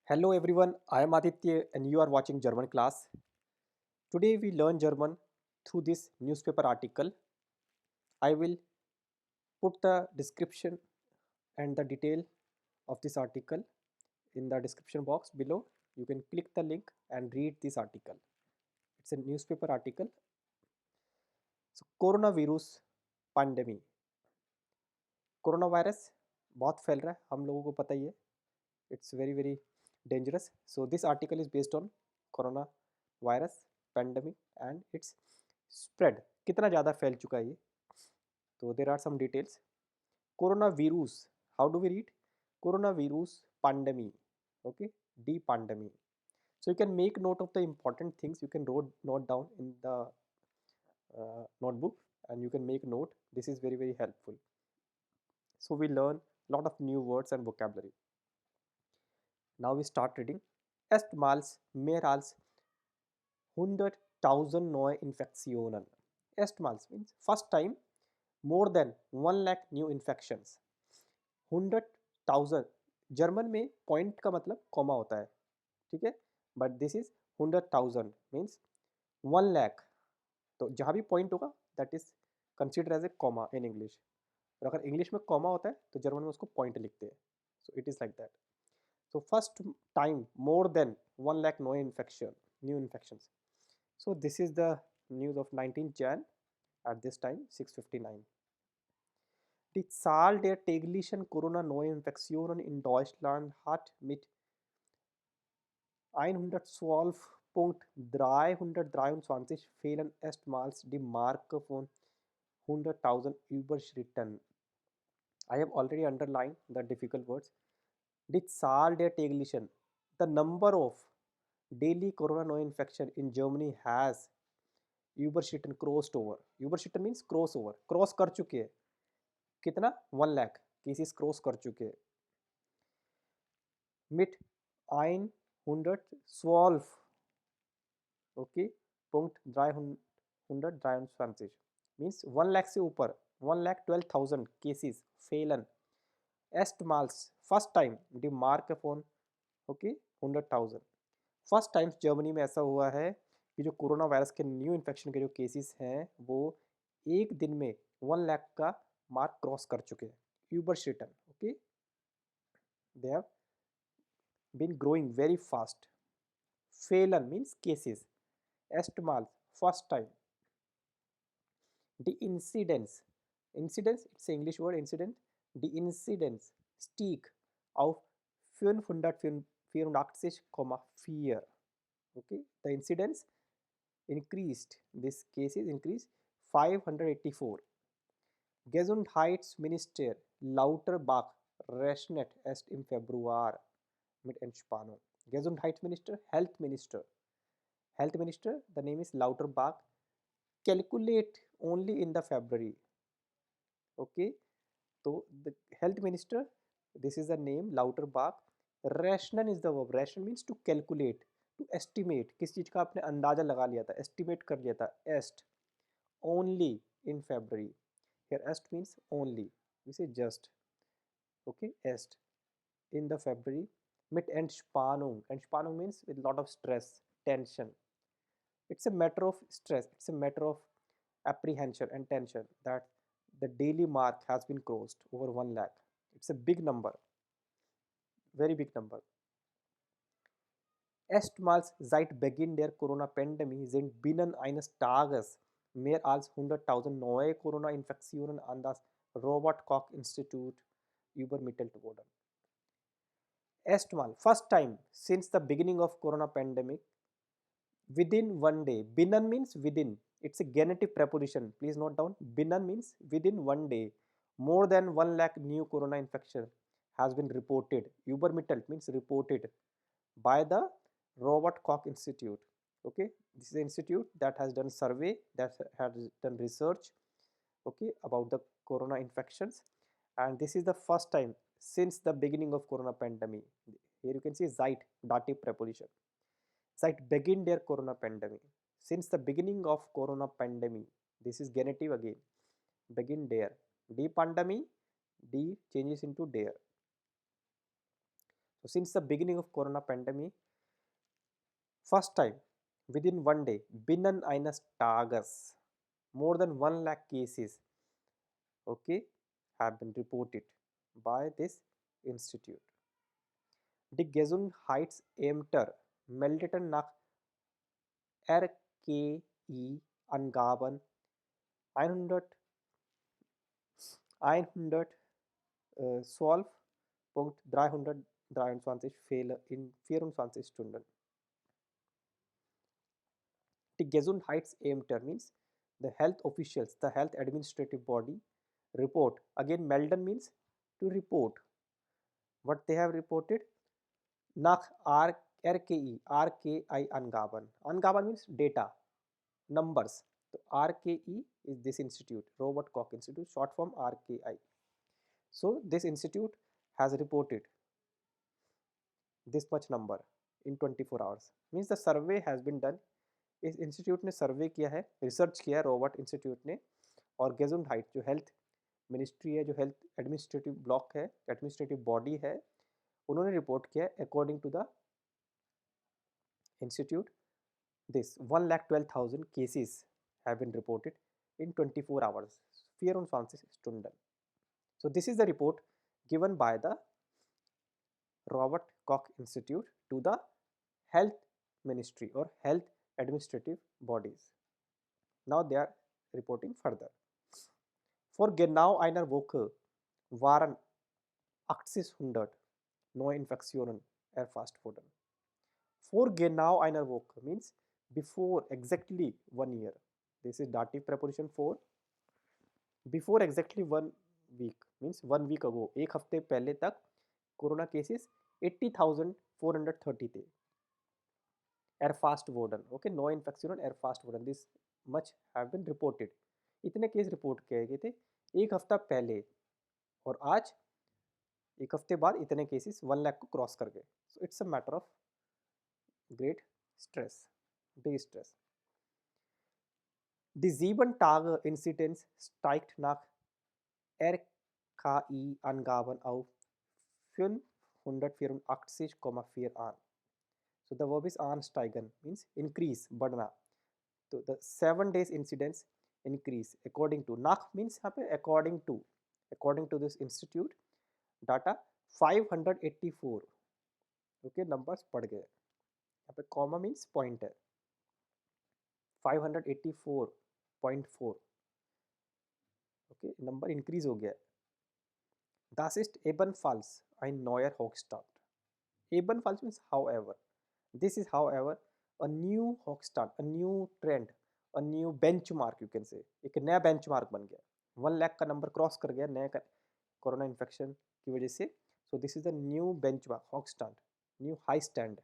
Hello everyone, I am Aditya and you are watching German class. Today we learn German through this newspaper article. I will put the description and the detail of this article in the description box below. You can click the link and read this article. It's a newspaper article. So coronavirus pandemic. Corona virus बहुत फैल रहा है, हम लोगों को पता ही है. It's very dangerous. So this article is based on corona virus pandemic and its spread. कितना ज़्यादा फैल चुका है ये. So there are some details. Coronavirus. How do we read? Coronavirus pandemic. Okay, D pandemic. So you can make note of the important things. You can note down in the notebook and you can make note. This is very helpful. So we learn a lot of new words and vocabulary. Now we start reading. Erstmals mehr als 100,000 neue Infektionen. Erstmals means first time, more than 1 lakh new infections. 100,000 German में point का मतलब comma होता है, ठीक है, but this is 100,000 means 1 lakh. तो जहाँ भी पॉइंट होगा that is consider as a comma in English. और अगर इंग्लिश में कॉमा होता है तो जर्मन में उसको पॉइंट लिखते हैं. So it is like that. So first time more than 1 lakh new infections. So this is the news of 19th Jan at this time 6:59. Die Zahl der täglichen Corona-Neuinfektionen in Deutschland hat mit 112.323 Fällen erstmals die Marke von 100,000 überschritten. I have already underlined the difficult words. Die Zahl der täglichen, the number of daily corona neuinfection in Germany has überschritten, crossed over. Überschritten means cross over. Cross कर चुके हैं. कितना? 1 lakh cases cross कर चुके हैं. Mit 112 okay Punkt 323 means 1 lakh से ऊपर 1,12,000 cases fehlen erstmals first time die mark von okay 100,000. First times Germany में ऐसा हुआ है कि जो कोरोना वायरस के न्यू इन्फेक्शन के जो केसेस हैं वो एक दिन में 1 लाख का मार्क क्रॉस कर चुके हैं. यूबरश्रिटन. Okay, they have been growing very fast. Felon means cases. एस्टमाल first time. The incidence. Incidence it's English word incident. The incidence stick of 584,4. Okay, the incidence increased. This cases increased 584. Gesundheitsminister Lauterbach rechnet erst im Februar mit Entspannung. Gesundheitsminister, Health Minister. Health Minister, the name is Lauterbach, calculate only in the February. Okay, so the Health Minister, this is the name Lauterbach. Ration is the verb. Ration means to calculate, to estimate. किस चीज़ का आपने अंदाज़ा लगा लिया था, estimate कर लिया था. Est only in February. Here est means only. We say just. Okay, est in the February. Mit Entspannung. Entspannung means with lot of stress, tension. It's a matter of stress. It's a matter of apprehension and tension that the daily mark has been crossed over 1 lakh. It's a big number. Very big number. Erstmals seit Beginn der Corona-Pandemie sind binnen eines Tages mehr als 100,000 neue Corona-Infektionen an das Robert-Koch-Institut übermittelt worden. Erstmal, first time since the beginning of Corona pandemic, within 1 day. Binnen means within. It's a genitive preposition. Please note down. Binnen means within 1 day. More than 1 lakh new corona infection has been reported. Übermittelt means reported by the Robert Koch Institute. Okay, this is the institute that has done survey, that has done research, okay, about the corona infections, and this is the first time since the beginning of corona pandemic. Here you can see seit, dative preposition. Seit Beginn der Corona pandemic. Since the beginning of Corona pandemic. This is genitive again. Begin der. Die Pandemie. D changes into der. So since the beginning of corona pandemic, first time within one day, binnen eines Tages, more than 1 lakh cases, okay, have been reported by this institute. Die Gesundheitsämter meldeten nach RKI-Angaben 100 112.323 Fälle in 24 Stunden. The Gesundheitsämter means the health officials, the health administrative body report. Again, melden means to report. What they have reported? Nach RKI Angaben. Angaben means data, numbers. So RKI is this institute, Robert Koch Institute, short form RKI. So this institute has reported this much number in 24 hours. Means the survey has been done. इस institute ने सर्वे किया है, research किया है Robert institute ने, और गेजुंडहाइट जो health ministry है, जो हेल्थ एडमिनिस्ट्रेटिव ब्लॉक है, एडमिनिस्ट्रेटिव बॉडी है, उन्होंने रिपोर्ट किया according to the institute this 1,12,000 cases have been reported in 24 hours, 24 Stunden. So this is the report given by the Robert Koch Institute to the health ministry or health administrative bodies. Now they are reporting further. For genau einer Woche waren 800 Neuinfektionen erfasst worden. For genau einer Woche means before exactly 1 year. This is dative preposition for. Before exactly 1 week means 1 week ago, एक हफ्ते पहले तक corona cases 80,430 थे. Erfasst worden, okay, no infection on erfasst worden, this much have been reported. इतने case report किए गए थे एक हफ्ता पहले, और आज एक हफ्ते बाद इतने केसेस 1 लाख को क्रॉस कर गए. So it's a matter of great stress, big stress. Die 7-Tage-Inzidenz steigt nach RKI-Angaben auf 584,4 an. So the verb is ansteigen means increase, बढ़ना. So the 7 days incidence increase according to. Nach means यहाँ पे according to this institute data 584. Okay, numbers बढ़ गए. यहाँ पे comma means pointer. 584.4. Okay, number increase हो गया. Das ist ebenfalls ein neuer Hochstand. Ebenfalls means however. This is however a new Hochstand, a new trend, a new benchmark you can say. एक नया benchmark बन गया. 1 लाख का number cross कर गया नया कोरोना इन्फेक्शन की वजह से. So this is a new benchmark, Hochstand, new high stand.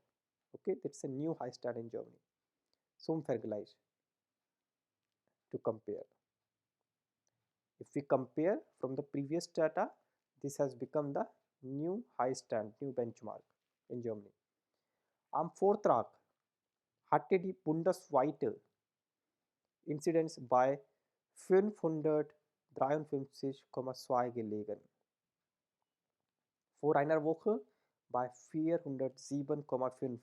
Okay, that's a new high stand in Germany. Zum Vergleich, to compare. If we compare from the previous data, this has become the new high stand, new benchmark in Germany. Am Vortrag hatte die bundesweite Inzidenz bei 553,2 gelegen. Vor einer Woche bei 407,5.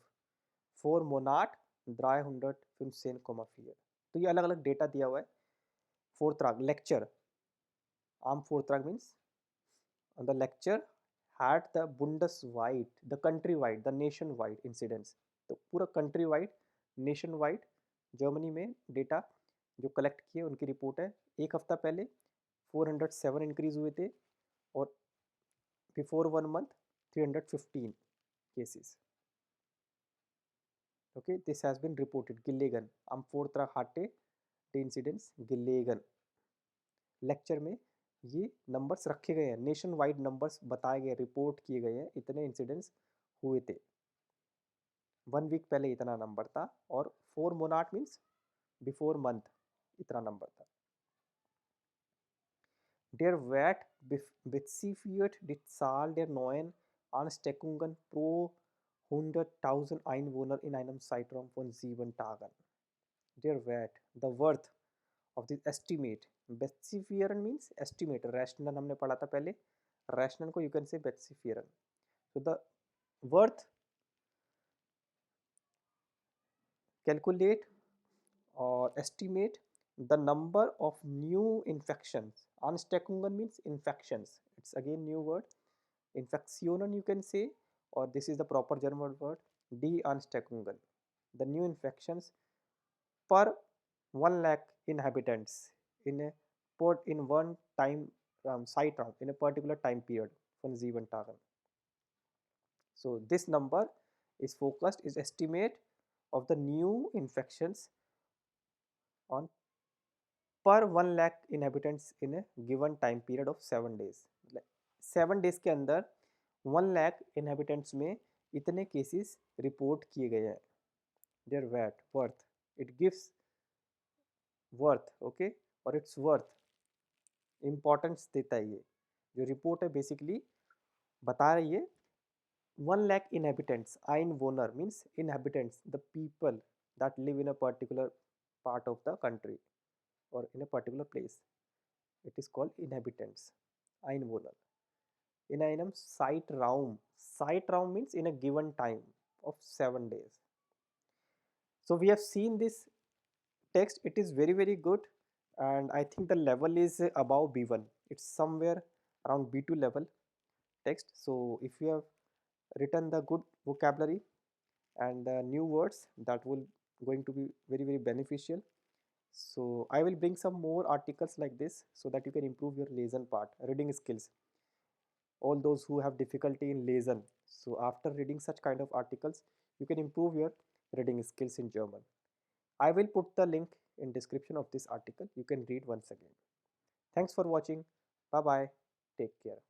Vor Monat 315,4. तो ये अलग अलग data दिया हुआ है. Vortrag, lecture. Am Vortrag means the lecture had the Bundesweit, the countrywide, the nationwide incidence. तो पूरा countrywide, nationwide Germany में डेटा जो कलेक्ट किए उनकी रिपोर्ट है. एक हफ्ता पहले 407 इंक्रीज हुए थे और before 1 month 315 cases. Okay, this has been reported. Gelegen. Am Vortrag hatte the incidence gelegen. Lecture में ये नंबर्स रखे गए हैं, नेशन वाइड नंबर्स बताए गए, रिपोर्ट किए गए हैं, इतने इंसिडेंट्स हुए थे. 1 वीक पहले इतना नंबर था और 4 मोनाट मीन्स बिफोर मंथ इतना नंबर था. Der Wert beziffert die Zahl der neuen Ansteckungen pro 100.000 Einwohner in einem Zeitraum von 7 Tagen. Der Wert, the worth of this estimate. Beziffern means estimate. Rational हमने पढ़ा था पहले. Rational को you can say beziffern. So the worth, calculate or estimate the number of new infections. Ansteckungen means infections. It's again new word. Infektionen you can say, or this is the proper German word, die Ansteckungen. The new infections per 1 lakh inhabitants in a port in one time site round in a particular time period von 7 Tagen. So this number is focused is estimate of the new infections on per 1 lakh inhabitants in a given time period of 7 days. 7 days के अंदर 1 lakh inhabitants में इतने cases report किए गए हैं. Their worth. It gives worth, okay, और its worth importance देता है. ये जो report है basically बता रही है 1 lakh inhabitants. Einwohner means inhabitants, the people that live in a particular part of the country or in a particular place. It is called inhabitants. Einwohner. In einem Zeitraum. Zeitraum means in a given time of 7 days. So we have seen this text. It is very good, and I think the level is above B1. It's somewhere around B2 level text. So if you have written the good vocabulary and new words, that will going to be very beneficial. So I will bring some more articles like this so that you can improve your lesson part, reading skills. All those who have difficulty in lesson, so after reading such kind of articles, you can improve your reading skills in German. I will put the link in description of this article. You can read once again. Thanks for watching. Bye bye. Take care.